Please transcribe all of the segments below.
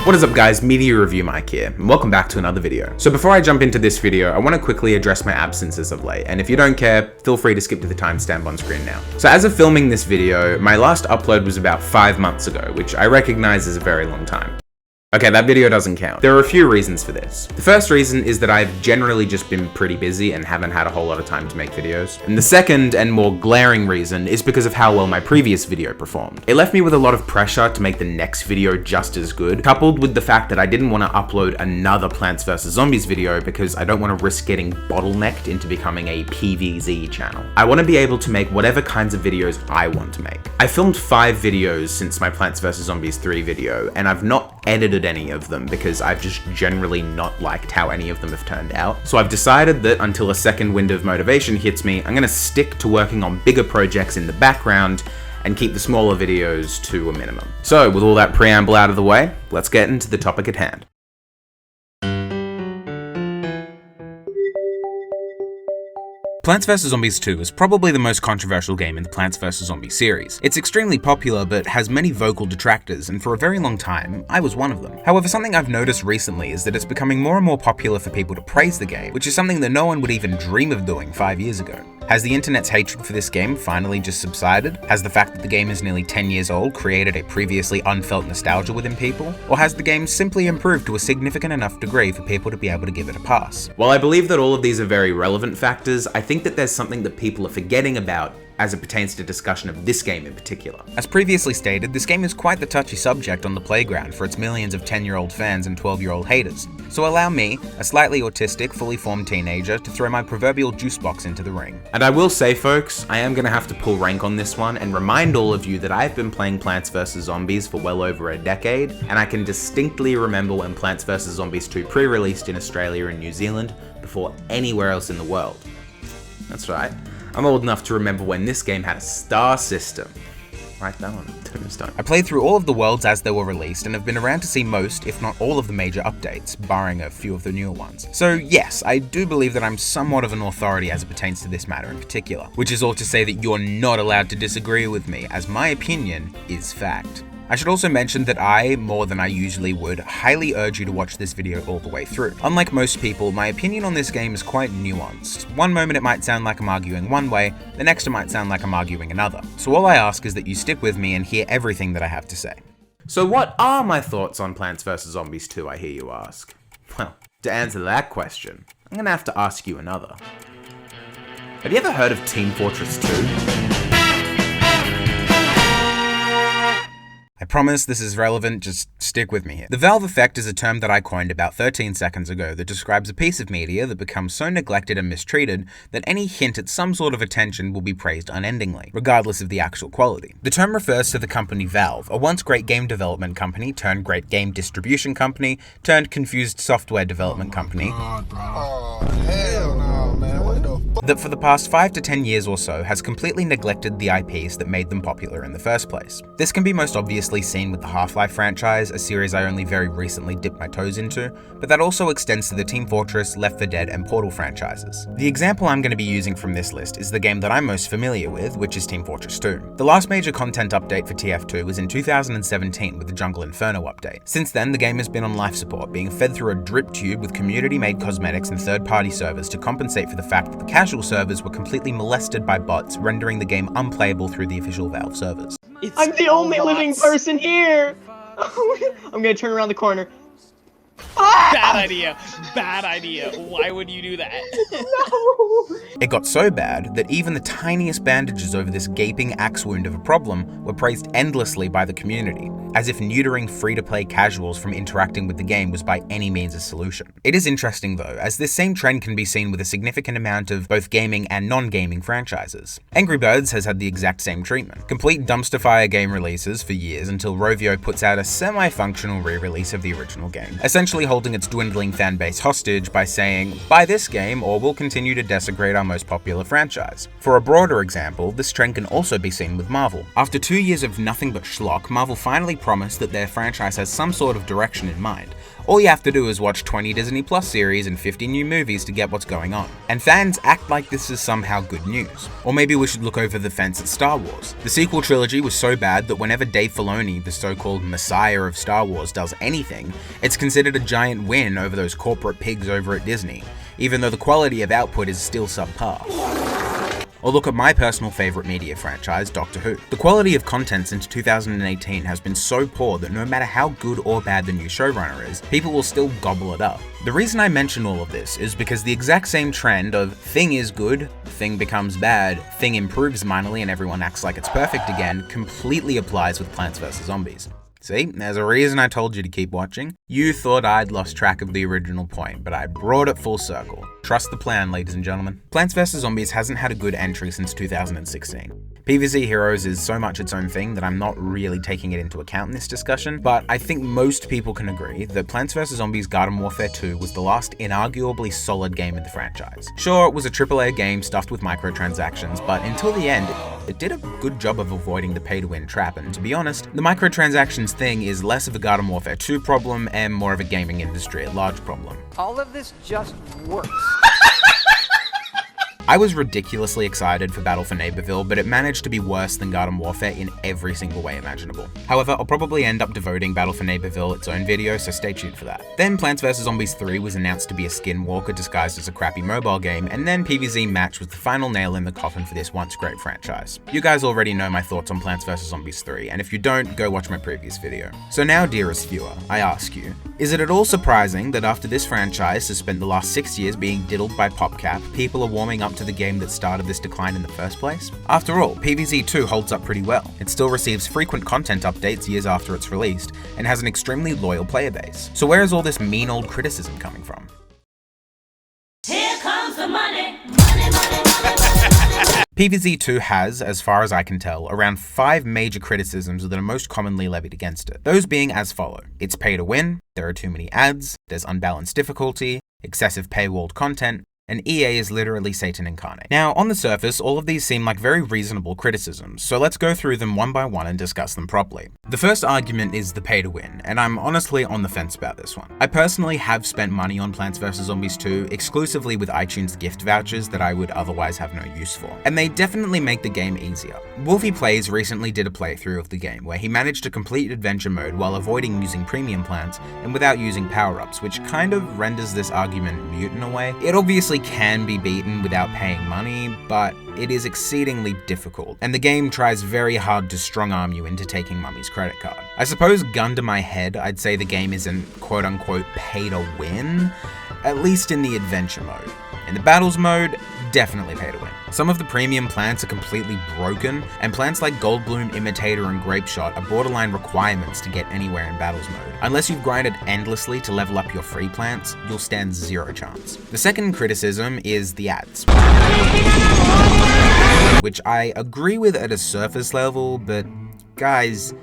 What is up guys, Media Review Mike here, and welcome back to another video. So before I jump into this video, I want to quickly address my absences of late, and if you don't care, feel free to skip to the timestamp on screen now. So as of filming this video, my last upload was about 5 months ago, which I recognize is a very long time. Okay, that video doesn't count. There are a few reasons for this. The first reason is that I've generally just been pretty busy and haven't had a whole lot of time to make videos. And the second and more glaring reason is because of how well my previous video performed. It left me with a lot of pressure to make the next video just as good, coupled with the fact that I didn't want to upload another Plants vs Zombies video because I don't want to risk getting bottlenecked into becoming a PvZ channel. I want to be able to make whatever kinds of videos I want to make. I filmed 5 videos since my Plants vs Zombies 3 video, and I've not edited any of them because I've just generally not liked how any of them have turned out. So I've decided that until a second wind of motivation hits me, I'm gonna stick to working on bigger projects in the background and keep the smaller videos to a minimum. So with all that preamble out of the way, let's get into the topic at hand. Plants vs Zombies 2 is probably the most controversial game in the Plants vs Zombies series. It's extremely popular, but has many vocal detractors, and for a very long time, I was one of them. However, something I've noticed recently is that it's becoming more and more popular for people to praise the game, which is something that no one would even dream of doing 5 years ago. Has the internet's hatred for this game finally just subsided? Has the fact that the game is nearly 10 years old created a previously unfelt nostalgia within people? Or has the game simply improved to a significant enough degree for people to be able to give it a pass? While I believe that all of these are very relevant factors, I think that there's something that people are forgetting about as it pertains to discussion of this game in particular. As previously stated, this game is quite the touchy subject on the playground for its millions of 10-year-old fans and 12-year-old haters. So allow me, a slightly autistic, fully formed teenager, to throw my proverbial juice box into the ring. And I will say folks, I am gonna have to pull rank on this one and remind all of you that I've been playing Plants vs Zombies for well over a decade, and I can distinctly remember when Plants vs Zombies 2 pre-released in Australia and New Zealand before anywhere else in the world. That's right. I'm old enough to remember when this game had a star system. Write that on a tombstone. I played through all of the worlds as they were released and have been around to see most, if not all of the major updates, barring a few of the newer ones. So yes, I do believe that I'm somewhat of an authority as it pertains to this matter in particular, which is all to say that you're not allowed to disagree with me, as my opinion is fact. I should also mention that I, more than I usually would, highly urge you to watch this video all the way through. Unlike most people, my opinion on this game is quite nuanced. One moment it might sound like I'm arguing one way, the next it might sound like I'm arguing another. So all I ask is that you stick with me and hear everything that I have to say. So what are my thoughts on Plants vs Zombies 2, I hear you ask? Well, to answer that question, I'm gonna have to ask you another. Have you ever heard of Team Fortress 2? I promise this is relevant, just stick with me here. The Valve effect is a term that I coined about 13 seconds ago that describes a piece of media that becomes so neglected and mistreated that any hint at some sort of attention will be praised unendingly, regardless of the actual quality. The term refers to the company Valve, a once great game development company turned great game distribution company turned confused software development company. Hell no, man. What the that for the past 5 to 10 years or so has completely neglected the IPs that made them popular in the first place. This can be most obviously seen with the Half-Life franchise, a series I only very recently dipped my toes into, but that also extends to the Team Fortress, Left 4 Dead, and Portal franchises. The example I'm going to be using from this list is the game that I'm most familiar with, which is Team Fortress 2. The last major content update for TF2 was in 2017 with the Jungle Inferno update. Since then, the game has been on life support, being fed through a drip tube with community-made cosmetics and third-party servers to compensate for the fact that the casual servers were completely molested by bots, rendering the game unplayable through the official Valve servers. I'm the only living person here! I'm gonna turn around the corner. Bad idea. Bad idea. Why would you do that? No! It got so bad that even the tiniest bandages over this gaping axe wound of a problem were praised endlessly by the community, as if neutering free-to-play casuals from interacting with the game was by any means a solution. It is interesting though, as this same trend can be seen with a significant amount of both gaming and non-gaming franchises. Angry Birds has had the exact same treatment. Complete dumpster fire game releases for years until Rovio puts out a semi-functional re-release of the original game, essentially holding its dwindling fanbase hostage by saying, buy this game or we'll continue to desecrate our most popular franchise. For a broader example, this trend can also be seen with Marvel. After 2 years of nothing but schlock, Marvel finally promised that their franchise has some sort of direction in mind, All you have to do is watch 20 Disney Plus series and 50 new movies to get what's going on. And fans act like this is somehow good news. Or maybe we should look over the fence at Star Wars. The sequel trilogy was so bad that whenever Dave Filoni, the so-called messiah of Star Wars, does anything, it's considered a giant win over those corporate pigs over at Disney, even though the quality of output is still subpar. Or look at my personal favourite media franchise, Doctor Who. The quality of content since 2018 has been so poor that no matter how good or bad the new showrunner is, people will still gobble it up. The reason I mention all of this is because the exact same trend of thing is good, thing becomes bad, thing improves minorly and everyone acts like it's perfect again completely applies with Plants vs. Zombies. See, there's a reason I told you to keep watching. You thought I'd lost track of the original point, but I brought it full circle. Trust the plan, ladies and gentlemen. Plants vs. Zombies hasn't had a good entry since 2016. PvZ Heroes is so much its own thing that I'm not really taking it into account in this discussion, but I think most people can agree that Plants vs. Zombies Garden Warfare 2 was the last inarguably solid game in the franchise. Sure, it was a AAA game stuffed with microtransactions, but until the end, it did a good job of avoiding the pay-to-win trap, and to be honest, the microtransactions thing is less of a Garden Warfare 2 problem and more of a gaming industry at large problem. All of this just works. I was ridiculously excited for Battle for Neighborville, but it managed to be worse than Garden Warfare in every single way imaginable. However, I'll probably end up devoting Battle for Neighborville its own video, so stay tuned for that. Then Plants vs. Zombies 3 was announced to be a skinwalker disguised as a crappy mobile game, and then PvZ Match was the final nail in the coffin for this once great franchise. You guys already know my thoughts on Plants vs. Zombies 3, and if you don't, go watch my previous video. So now, dearest viewer, I ask you, is it at all surprising that after this franchise has spent the last 6 years being diddled by PopCap, people are warming up to the game that started this decline in the first place? After all, PvZ 2 holds up pretty well. It still receives frequent content updates years after it's released, and has an extremely loyal player base. So where is all this mean old criticism coming from? Here comes the money. Money, money, money, money. PvZ 2 has, as far as I can tell, around 5 major criticisms that are most commonly levied against it. Those being as follow. It's pay to win, there are too many ads, there's unbalanced difficulty, excessive paywalled content, and EA is literally Satan incarnate. Now, on the surface, all of these seem like very reasonable criticisms, so let's go through them one by one and discuss them properly. The first argument is the pay to win, and I'm honestly on the fence about this one. I personally have spent money on Plants vs. Zombies 2 exclusively with iTunes gift vouchers that I would otherwise have no use for, and they definitely make the game easier. Wolfie Plays recently did a playthrough of the game where he managed to complete adventure mode while avoiding using premium plants and without using power-ups, which kind of renders this argument mute in a way. It obviously can be beaten without paying money, but it is exceedingly difficult, and the game tries very hard to strong-arm you into taking Mummy's credit card. I suppose, gun to my head, I'd say the game isn't quote-unquote pay to win, at least in the adventure mode. In the battles mode, definitely pay to win. Some of the premium plants are completely broken, and plants like Goldbloom, Imitator, and Grapeshot are borderline requirements to get anywhere in battles mode. Unless you've grinded endlessly to level up your free plants, you'll stand zero chance. The second criticism is the ads, which I agree with at a surface level, but guys,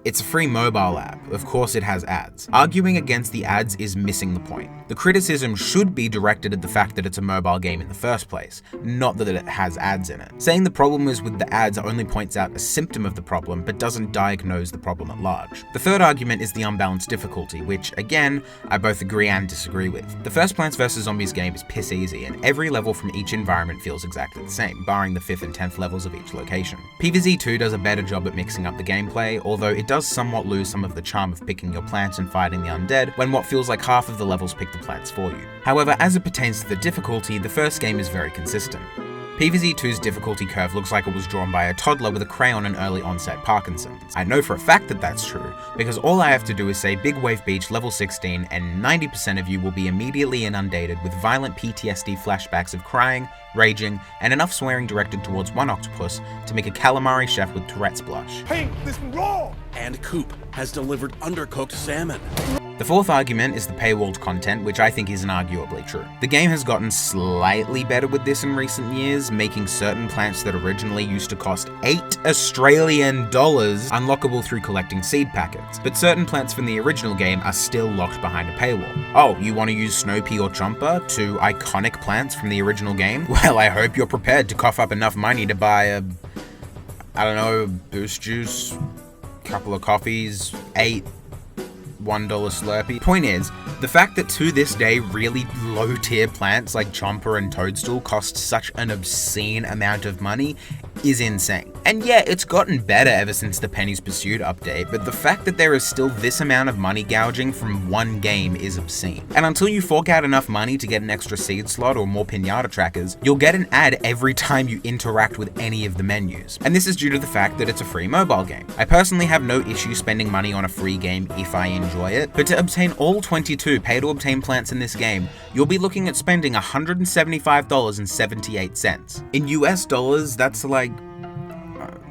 it's a free mobile app, of course it has ads. Arguing against the ads is missing the point. The criticism should be directed at the fact that it's a mobile game in the first place, not that it has ads in it. Saying the problem is with the ads only points out a symptom of the problem, but doesn't diagnose the problem at large. The third argument is the unbalanced difficulty, which, again, I both agree and disagree with. The first Plants vs. Zombies game is piss easy, and every level from each environment feels exactly the same, barring the 5th and 10th levels of each location. PvZ 2 does a better job at mixing up the gameplay, although it does somewhat lose some of the charm of picking your plants and fighting the undead when what feels like half of the levels pick the plants for you. However, as it pertains to the difficulty, the first game is very consistent. PvZ 2's difficulty curve looks like it was drawn by a toddler with a crayon and early onset Parkinson's. I know for a fact that that's true, because all I have to do is say Big Wave Beach level 16 and 90% of you will be immediately inundated with violent PTSD flashbacks of crying, raging, and enough swearing directed towards one octopus to make a calamari chef with Tourette's blush. Hey, this raw! And Coop has delivered undercooked salmon. The fourth argument is the paywalled content, which I think is inarguably true. The game has gotten slightly better with this in recent years, making certain plants that originally used to cost $8 Australian unlockable through collecting seed packets, but certain plants from the original game are still locked behind a paywall. Oh, you want to use Snowpea or Chomper, two iconic plants from the original game? Well, I hope you're prepared to cough up enough money to buy a, I don't know, Boost Juice, couple of coffees, 8 $1 Slurpee. Point is, the fact that to this day really low tier plants like Chomper and Toadstool cost such an obscene amount of money is insane. And yeah, it's gotten better ever since the Penny's Pursuit update, but the fact that there is still this amount of money gouging from one game is obscene. And until you fork out enough money to get an extra seed slot or more pinata trackers, you'll get an ad every time you interact with any of the menus. And this is due to the fact that it's a free mobile game. I personally have no issue spending money on a free game if I enjoy it, but to obtain all 22 pay-to-obtain plants in this game, you'll be looking at spending $175.78. In US dollars, that's like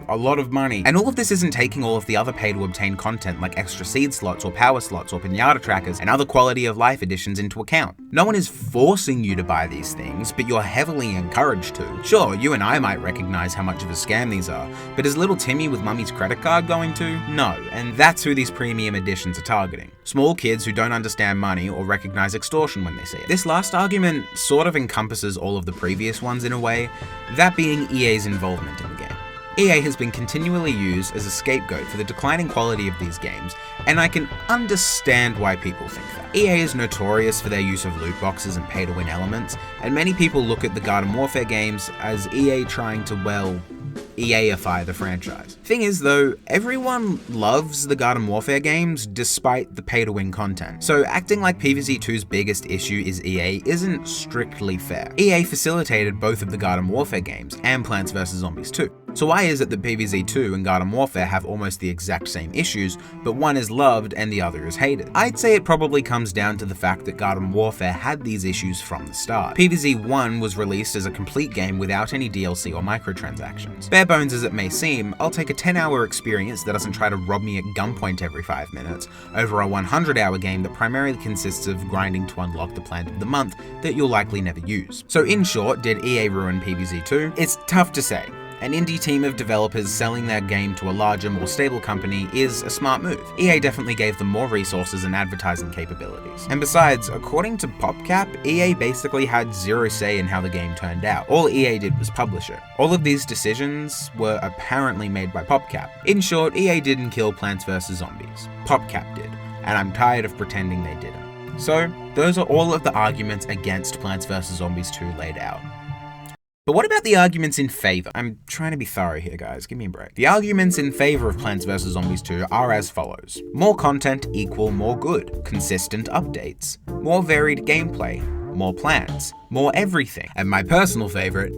a lot of money. And all of this isn't taking all of the other pay-to-obtain content like extra seed slots or power slots or pinata trackers and other quality of life additions into account. No one is forcing you to buy these things, but you're heavily encouraged to. Sure, you and I might recognize how much of a scam these are, but is little Timmy with mummy's credit card going to? No, and that's who these premium editions are targeting. Small kids who don't understand money or recognize extortion when they see it. This last argument sort of encompasses all of the previous ones in a way, that being EA's involvement in the game. EA has been continually used as a scapegoat for the declining quality of these games, and I can understand why people think that. EA is notorious for their use of loot boxes and pay-to-win elements, and many people look at the Garden Warfare games as EA trying to, well, EA-ify the franchise. Thing is though, everyone loves the Garden Warfare games despite the pay-to-win content, so acting like PvZ2's biggest issue is EA isn't strictly fair. EA facilitated both of the Garden Warfare games and Plants vs Zombies 2. So why is it that PvZ2 and Garden Warfare have almost the exact same issues, but one is loved and the other is hated? I'd say it probably comes down to the fact that Garden Warfare had these issues from the start. PvZ1 was released as a complete game without any DLC or microtransactions. Bare bones as it may seem, I'll take a 10-hour experience that doesn't try to rob me at gunpoint every 5 minutes, over a 100-hour game that primarily consists of grinding to unlock the plant of the month that you'll likely never use. So in short, did EA ruin PvZ2? It's tough to say. An indie team of developers selling their game to a larger, more stable company is a smart move. EA definitely gave them more resources and advertising capabilities. And besides, according to PopCap, EA basically had zero say in how the game turned out. All EA did was publish it. All of these decisions were apparently made by PopCap. In short, EA didn't kill Plants vs Zombies. PopCap did, and I'm tired of pretending they didn't. So, those are all of the arguments against Plants vs Zombies 2 laid out. But what about the arguments in favor? I'm trying to be thorough here, guys. Give me a break. The arguments in favor of Plants vs Zombies 2 are as follows. More content equal more good. Consistent updates. More varied gameplay. More plants. More everything. And my personal favorite,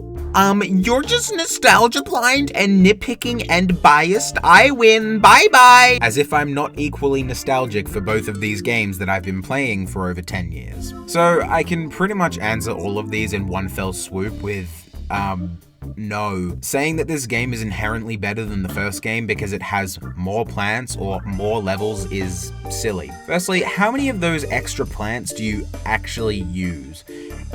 you're just nostalgia blind and nitpicking and biased. I win. Bye-bye. As if I'm not equally nostalgic for both of these games that I've been playing for over 10 years. So I can pretty much answer all of these in one fell swoop with no. Saying that this game is inherently better than the first game because it has more plants or more levels is silly. Firstly, how many of those extra plants do you actually use?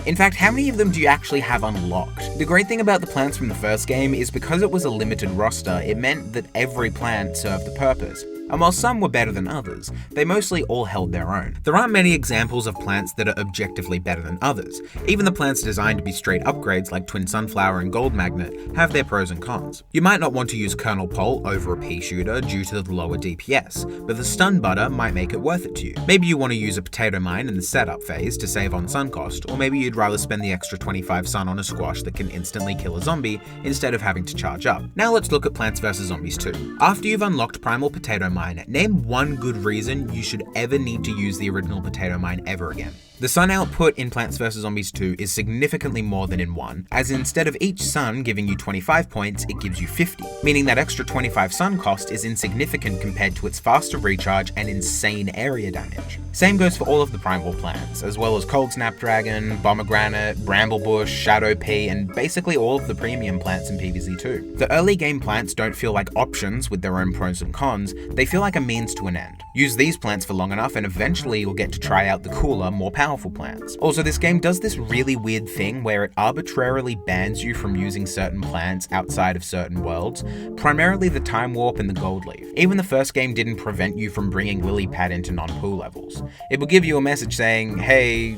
In fact, how many of them do you actually have unlocked? The great thing about the plants from the first game is because it was a limited roster, it meant that every plant served a purpose. And while some were better than others, they mostly all held their own. There aren't many examples of plants that are objectively better than others. Even the plants designed to be straight upgrades like Twin Sunflower and Gold Magnet have their pros and cons. You might not want to use Kernel Pole over a pea shooter due to the lower DPS, but the stun butter might make it worth it to you. Maybe you want to use a potato mine in the setup phase to save on sun cost, or maybe you'd rather spend the extra 25 sun on a squash that can instantly kill a zombie instead of having to charge up. Now let's look at Plants vs Zombies 2. After you've unlocked Primal Potato Mine, name one good reason you should ever need to use the original Potato Mine ever again. The sun output in Plants vs Zombies 2 is significantly more than in 1, as instead of each sun giving you 25 points, it gives you 50, meaning that extra 25 sun cost is insignificant compared to its faster recharge and insane area damage. Same goes for all of the primal plants, as well as Cold Snapdragon, Pomegranate, Bramblebush, Shadow Pea, and basically all of the premium plants in PvZ2. The early game plants don't feel like options with their own pros and cons, they feel like a means to an end. Use these plants for long enough and eventually you'll get to try out the cooler, more powerful powerful plants. Also, this game does this really weird thing where it arbitrarily bans you from using certain plants outside of certain worlds, primarily the Time Warp and the Gold Leaf. Even the first game didn't prevent you from bringing Lily Pad into non-pool levels. It will give you a message saying, hey,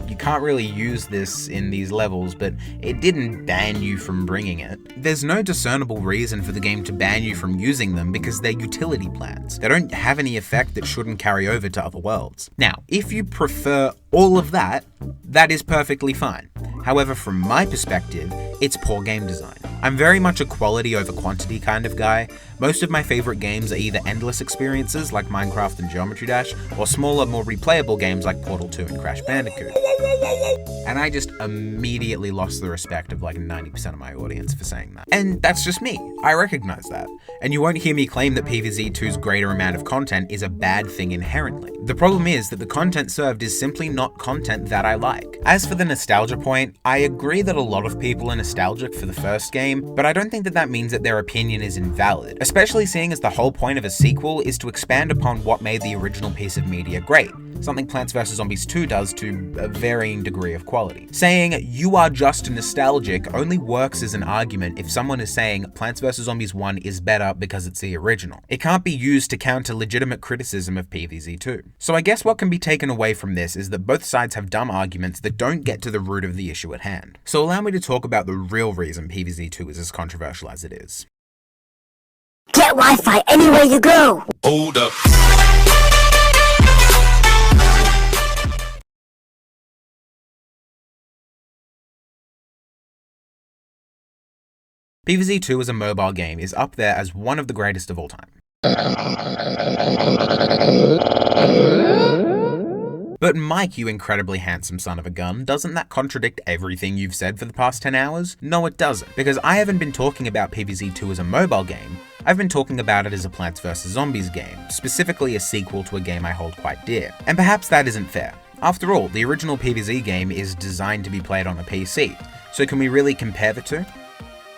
you can't really use this in these levels, but it didn't ban you from bringing it. There's no discernible reason for the game to ban you from using them because they're utility plants. They don't have any effect that shouldn't carry over to other worlds. Now, if you prefer all of that, that is perfectly fine. However, from my perspective, it's poor game design. I'm very much a quality over quantity kind of guy. Most of my favorite games are either endless experiences like Minecraft and Geometry Dash, or smaller, more replayable games like Portal 2 and Crash Bandicoot. And I just immediately lost the respect of like 90% of my audience for saying that. And that's just me. I recognize that. And you won't hear me claim that PvZ2's greater amount of content is a bad thing inherently. The problem is that the content served is simply not content that I like. As for the nostalgia point, I agree that a lot of people are nostalgic for the first game, but I don't think that that means that their opinion is invalid, especially seeing as the whole point of a sequel is to expand upon what made the original piece of media great, something Plants vs. Zombies 2 does to a varying degree of quality. Saying you are just nostalgic only works as an argument if someone is saying Plants vs. Zombies 1 is better because it's the original. It can't be used to counter legitimate criticism of PvZ2. So I guess what can be taken away from this is that both sides have dumb arguments that don't get to the root of the issue at hand. So allow me to talk about the real reason PvZ2 is as controversial as it is. Get Wi-Fi anywhere you go! Hold up. PvZ2 as a mobile game is up there as one of the greatest of all time. But Mike, you incredibly handsome son of a gun, doesn't that contradict everything you've said for the past 10 hours? No, it doesn't, because I haven't been talking about PvZ2 as a mobile game, I've been talking about it as a Plants vs. Zombies game, specifically a sequel to a game I hold quite dear. And perhaps that isn't fair. After all, the original PvZ game is designed to be played on a PC, so can we really compare the two?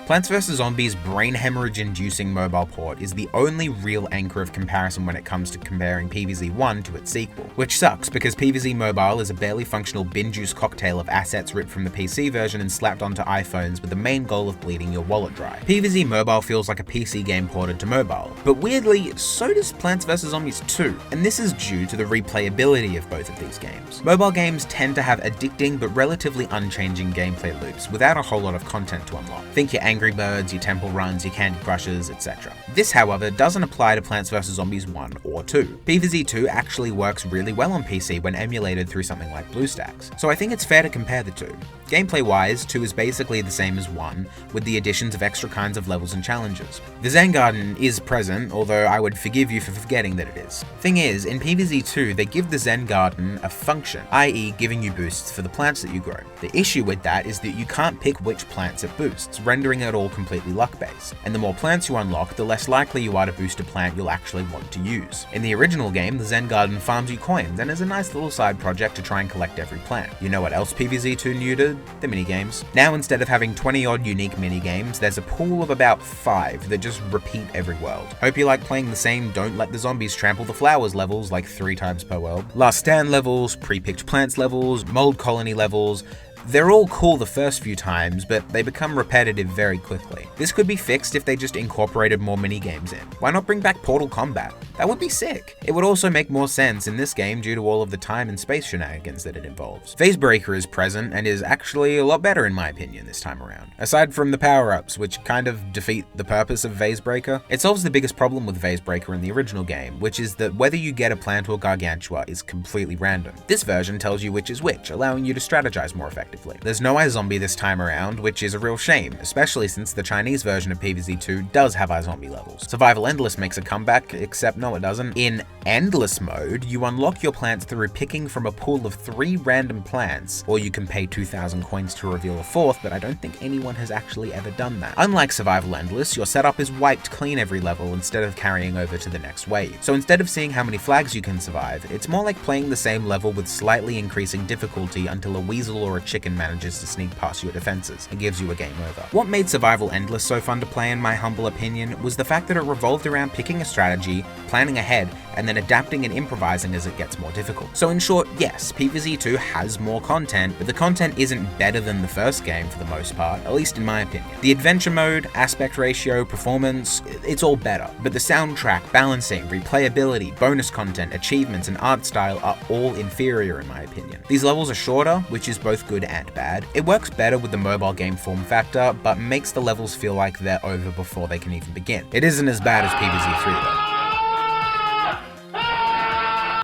Plants vs. Zombies' brain hemorrhage-inducing mobile port is the only real anchor of comparison when it comes to comparing PvZ1 to its sequel, which sucks because PvZ Mobile is a barely functional bin-juice cocktail of assets ripped from the PC version and slapped onto iPhones with the main goal of bleeding your wallet dry. PvZ Mobile feels like a PC game ported to mobile, but weirdly, so does Plants vs. Zombies 2, and this is due to the replayability of both of these games. Mobile games tend to have addicting but relatively unchanging gameplay loops without a whole lot of content to unlock. Think your Angry Birds, your Temple Runs, your Candy Crushes, etc. This, however, doesn't apply to Plants vs. Zombies 1 or 2. PvZ2 actually works really well on PC when emulated through something like BlueStacks, so I think it's fair to compare the two. Gameplay-wise, 2 is basically the same as 1, with the additions of extra kinds of levels and challenges. The Zen Garden is present, although I would forgive you for forgetting that it is. Thing is, in PvZ2, they give the Zen Garden a function, i.e. giving you boosts for the plants that you grow. The issue with that is that you can't pick which plants it boosts, rendering it all completely luck-based. And the more plants you unlock, the less likely you are to boost a plant you'll actually want to use. In the original game, the Zen Garden farms you coins and is a nice little side project to try and collect every plant. You know what else PvZ2 neutered? The minigames. Now instead of having 20 odd unique minigames, there's a pool of about 5 that just repeat every world. Hope you like playing the same Don't Let the Zombies Trample the Flowers levels like 3 times per world. Last Stand levels, pre-picked plants levels, mold colony levels. They're all cool the first few times, but they become repetitive very quickly. This could be fixed if they just incorporated more minigames in. Why not bring back Portal Combat? That would be sick. It would also make more sense in this game due to all of the time and space shenanigans that it involves. Phase Breaker is present and is actually a lot better in my opinion this time around. Aside from the power-ups, which kind of defeat the purpose of Phase Breaker, it solves the biggest problem with Phase Breaker in the original game, which is that whether you get a plant or gargantua is completely random. This version tells you which is which, allowing you to strategize more effectively. There's no iZombie this time around, which is a real shame, especially since the Chinese version of PvZ2 does have iZombie levels. Survival Endless makes a comeback, except no it doesn't. In Endless mode, you unlock your plants through picking from a pool of 3 random plants, or you can pay 2,000 coins to reveal a 4th, but I don't think anyone has actually ever done that. Unlike Survival Endless, your setup is wiped clean every level instead of carrying over to the next wave. So instead of seeing how many flags you can survive, it's more like playing the same level with slightly increasing difficulty until a weasel or a chicken manages to sneak past your defenses and gives you a game over. What made Survival Endless so fun to play in my humble opinion was the fact that it revolved around picking a strategy, planning ahead, and then adapting and improvising as it gets more difficult. So in short, yes, PvZ2 has more content, but the content isn't better than the first game for the most part, at least in my opinion. The adventure mode, aspect ratio, performance, it's all better, but the soundtrack, balancing, replayability, bonus content, achievements, and art style are all inferior in my opinion. These levels are shorter, which is both good and bad. It works better with the mobile game form factor, but makes the levels feel like they're over before they can even begin. It isn't as bad as PvZ3 though.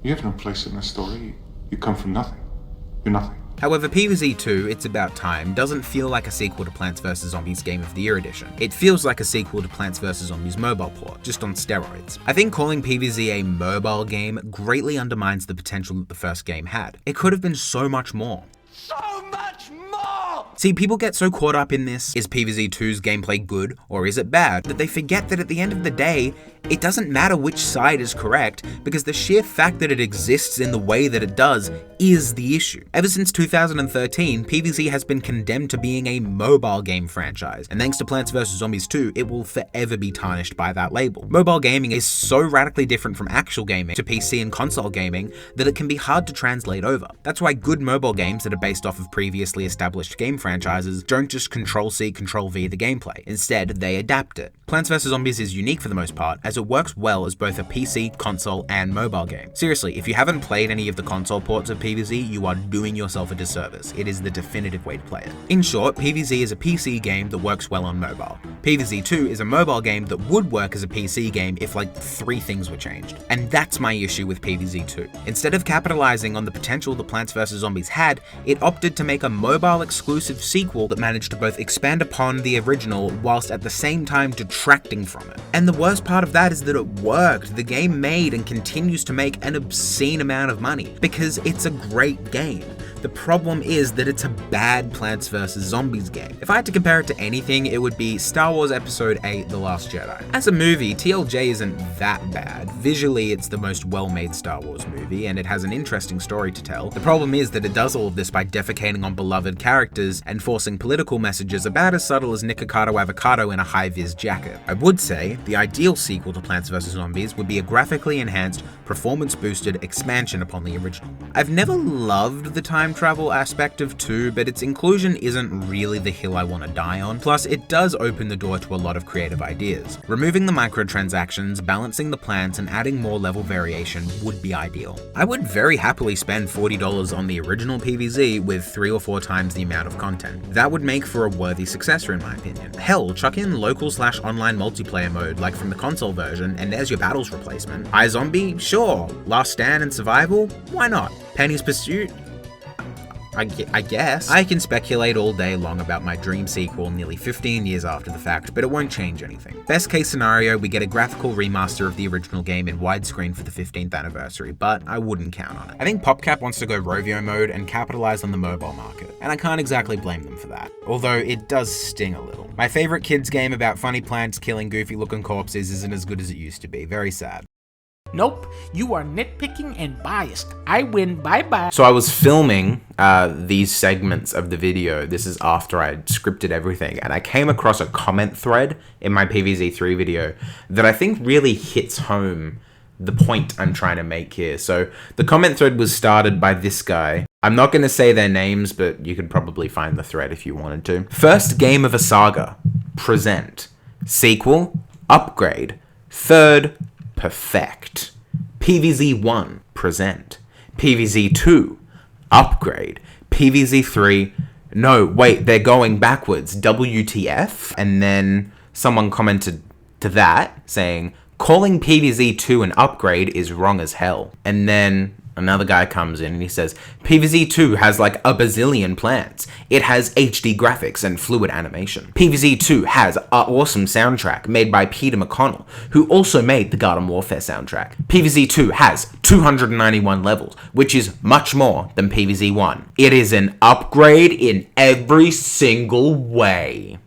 You have no place in this story. You come from nothing. You're nothing. However, PvZ2, It's About Time, doesn't feel like a sequel to Plants vs. Zombies Game of the Year edition. It feels like a sequel to Plants vs. Zombies mobile port, just on steroids. I think calling PvZ a mobile game greatly undermines the potential that the first game had. It could have been so much more. See, people get so caught up in this, is PvZ2's gameplay good or is it bad, that they forget that at the end of the day, it doesn't matter which side is correct, because the sheer fact that it exists in the way that it does is the issue. Ever since 2013, PvZ has been condemned to being a mobile game franchise, and thanks to Plants vs. Zombies 2, it will forever be tarnished by that label. Mobile gaming is so radically different from actual gaming to PC and console gaming that it can be hard to translate over. That's why good mobile games that are based off of previously established game franchises don't just Control-C, Control-V the gameplay. Instead, they adapt it. Plants vs. Zombies is unique for the most part, as it works well as both a PC, console, and mobile game. Seriously, if you haven't played any of the console ports of PvZ, you are doing yourself a disservice. It is the definitive way to play it. In short, PvZ is a PC game that works well on mobile. PvZ2 is a mobile game that would work as a PC game if like 3 things were changed. And that's my issue with PvZ2. Instead of capitalizing on the potential that Plants vs. Zombies had, it opted to make a mobile exclusive sequel that managed to both expand upon the original whilst at the same time detracting from it. And the worst part of that is that it worked. The game made and continues to make an obscene amount of money because it's a great game. The problem is that it's a bad Plants vs. Zombies game. If I had to compare it to anything, it would be Star Wars Episode 8: The Last Jedi. As a movie, TLJ isn't that bad. Visually, it's the most well-made Star Wars movie, and it has an interesting story to tell. The problem is that it does all of this by defecating on beloved characters and forcing political messages about as subtle as Nikocado Avocado in a high-vis jacket. I would say the ideal sequel to Plants vs. Zombies would be a graphically enhanced, performance-boosted expansion upon the original. I've never loved the time travel aspect of 2, but its inclusion isn't really the hill I want to die on. Plus, it does open the door to a lot of creative ideas. Removing the microtransactions, balancing the plants, and adding more level variation would be ideal. I would very happily spend $40 on the original PvZ with 3 or 4 times the amount of content. That would make for a worthy successor in my opinion. Hell, chuck in local/online multiplayer mode like from the console version, and there's your battles replacement. iZombie? Sure. Last Stand and Survival? Why not? Penny's Pursuit? I guess. I can speculate all day long about my dream sequel nearly 15 years after the fact, but it won't change anything. Best case scenario, we get a graphical remaster of the original game in widescreen for the 15th anniversary, but I wouldn't count on it. I think PopCap wants to go Rovio mode and capitalize on the mobile market, and I can't exactly blame them for that, although it does sting a little. My favorite kids game about funny plants killing goofy looking corpses isn't as good as it used to be. Very sad. Nope, you are nitpicking and biased. I win, bye-bye. So I was filming these segments of the video. This is after I had scripted everything, and I came across a comment thread in my PvZ3 video that I think really hits home the point I'm trying to make here. So the comment thread was started by this guy. I'm not going to say their names, but you could probably find the thread if you wanted to. First game of a saga. Present. Sequel. Upgrade. Third. Perfect. PvZ1, present. PvZ2, upgrade. PvZ3, no, wait, they're going backwards. WTF? And then someone commented to that saying, calling PvZ2 an upgrade is wrong as hell. And then another guy comes in and he says, PvZ2 has like a bazillion plants. It has HD graphics and fluid animation. PvZ2 has an awesome soundtrack made by Peter McConnell, who also made the Garden Warfare soundtrack. PvZ2 has 291 levels, which is much more than PvZ1. It is an upgrade in every single way.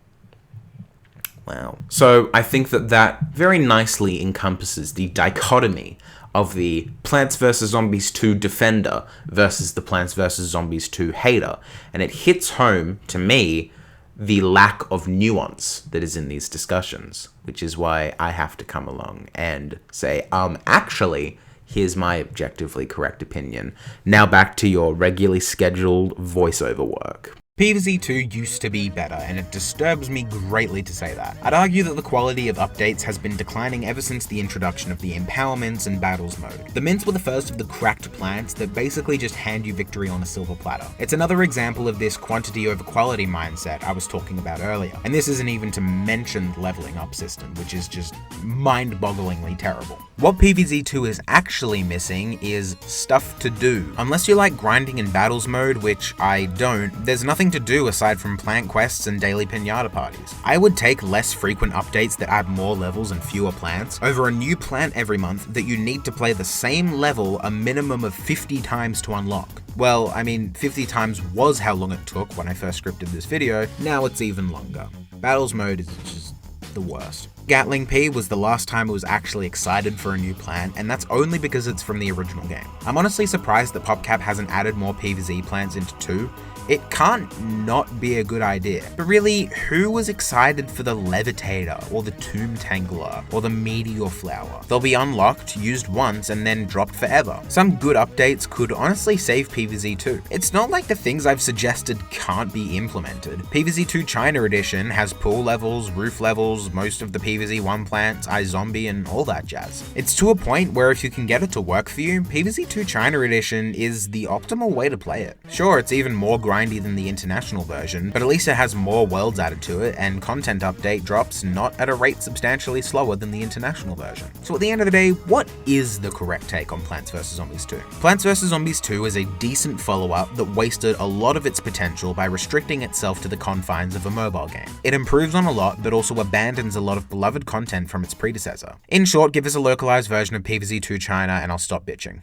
Wow. So I think that very nicely encompasses the dichotomy of the Plants vs. Zombies 2 defender versus the Plants vs. Zombies 2 hater. And it hits home, to me, the lack of nuance that is in these discussions, which is why I have to come along and say, actually, Here's my objectively correct opinion. Now back to your regularly scheduled voiceover work. PvZ2 used to be better, and it disturbs me greatly to say that. I'd argue that the quality of updates has been declining ever since the introduction of the empowerments and battles mode. The mints were the first of the cracked plants that basically just hand you victory on a silver platter. It's another example of this quantity over quality mindset I was talking about earlier, and this isn't even to mention the leveling up system, which is just mind-bogglingly terrible. What PvZ2 is actually missing is stuff to do. Unless you like grinding in battles mode, which I don't, there's nothing to do aside from plant quests and daily pinata parties. I would take less frequent updates that add more levels and fewer plants over a new plant every month that you need to play the same level a minimum of 50 times to unlock. Well, I mean, 50 times was how long it took when I first scripted this video, now it's even longer. Battles mode is just the worst. Gatling P was the last time I was actually excited for a new plant, and that's only because it's from the original game. I'm honestly surprised that PopCap hasn't added more PvZ plants into 2. It can't not be a good idea. But really, who was excited for the Levitator, or the Tomb Tangler, or the Meteor Flower? They'll be unlocked, used once, and then dropped forever. Some good updates could honestly save PvZ2. It's not like the things I've suggested can't be implemented. PvZ2 China Edition has pool levels, roof levels, most of the PvZ1 plants, iZombie, and all that jazz. It's to a point where if you can get it to work for you, PvZ2 China Edition is the optimal way to play it. Sure, it's even more grindy than the international version, but at least it has more worlds added to it, and content update drops not at a rate substantially slower than the international version. So at the end of the day, what is the correct take on Plants vs. Zombies 2? Plants vs. Zombies 2 is a decent follow-up that wasted a lot of its potential by restricting itself to the confines of a mobile game. It improves on a lot, but also abandons a lot of beloved content from its predecessor. In short, give us a localized version of PvZ2 China and I'll stop bitching.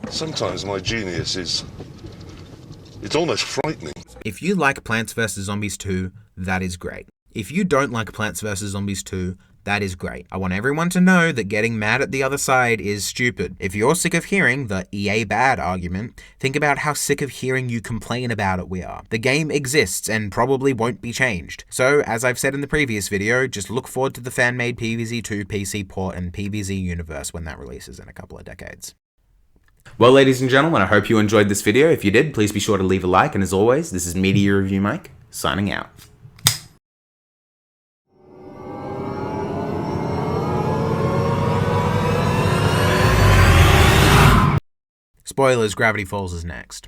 Sometimes my genius is... it's almost frightening. If you like Plants vs. Zombies 2, that is great. If you don't like Plants vs. Zombies 2, that is great. I want everyone to know that getting mad at the other side is stupid. If you're sick of hearing the EA bad argument, think about how sick of hearing you complain about it we are. The game exists and probably won't be changed. So, as I've said in the previous video, just look forward to the fan-made PvZ2 PC port and PvZ Universe when that releases in a couple of decades. Well, ladies and gentlemen, I hope you enjoyed this video. If you did, please be sure to leave a like, and as always, this is Media Review Mike, signing out. Spoilers, Gravity Falls is next.